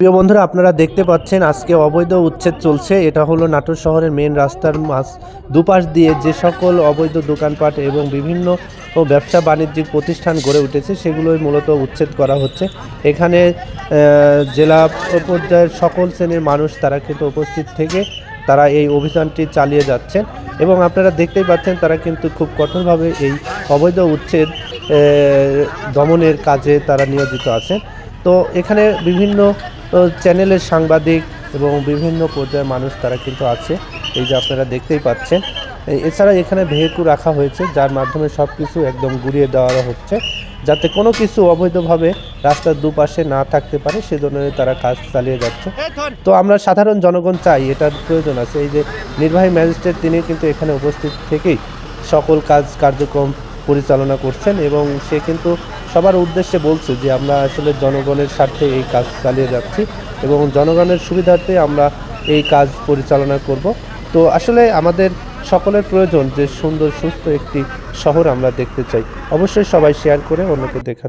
প্রিয় বন্ধুরা, আপনারা দেখতে পাচ্ছেন আজকে অবৈধ উচ্ছেদ চলছে। এটা হলো নাটোর শহরের মেন রাস্তার দুপাশ দিয়ে যে সকল অবৈধ দোকানপাট এবং বিভিন্ন ব্যবসা বাণিজ্যিক প্রতিষ্ঠান গড়ে উঠেছে সেগুলোই মূলত উচ্ছেদ করা হচ্ছে। এখানে জেলা পর্যায়ের সকল শ্রেণীর মানুষ তারা কিন্তু উপস্থিত থেকে তারা এই অভিযানটি চালিয়ে যাচ্ছেন এবং আপনারা দেখতেই পাচ্ছেন তারা কিন্তু খুব কঠোরভাবে এই অবৈধ উচ্ছেদ দমনের কাজে তারা নিয়োজিত আছেন। তো এখানে বিভিন্ন চ্যানেলের সাংবাদিক এবং বিভিন্ন পর্যায়ের মানুষ তারা কিন্তু আছে, এই যে আপনারা দেখতেই পাচ্ছেন। এছাড়া এখানে ভেহিকল রাখা হয়েছে যার মাধ্যমে সব কিছু একদম গুড়িয়ে দেওয়া হচ্ছে, যাতে কোনো কিছু অবৈধভাবে রাস্তার দুপাশে না থাকতে পারে, সেজন্য তারা কাজ চালিয়ে যাচ্ছে। তো আমরা সাধারণ জনগণ চাই, এটার প্রয়োজন আছে। এই যে নির্বাহী ম্যাজিস্ট্রেট তিনি কিন্তু এখানে উপস্থিত থেকেই সকল কার্যক্রম পরিচালনা করছেন এবং সে কিন্তু সবার উদ্দেশ্যে বলছে যে আমরা আসলে জনগণের স্বার্থে এই কাজ চালিয়ে যাচ্ছি এবং জনগণের সুবিধার্থে আমরা এই কাজ পরিচালনা করব। তো আসলে আমাদের সকলের প্রয়োজন যে সুন্দর সুস্থ একটি শহর আমরা দেখতে চাই। অবশ্যই সবাই শেয়ার করে অন্যকে দেখা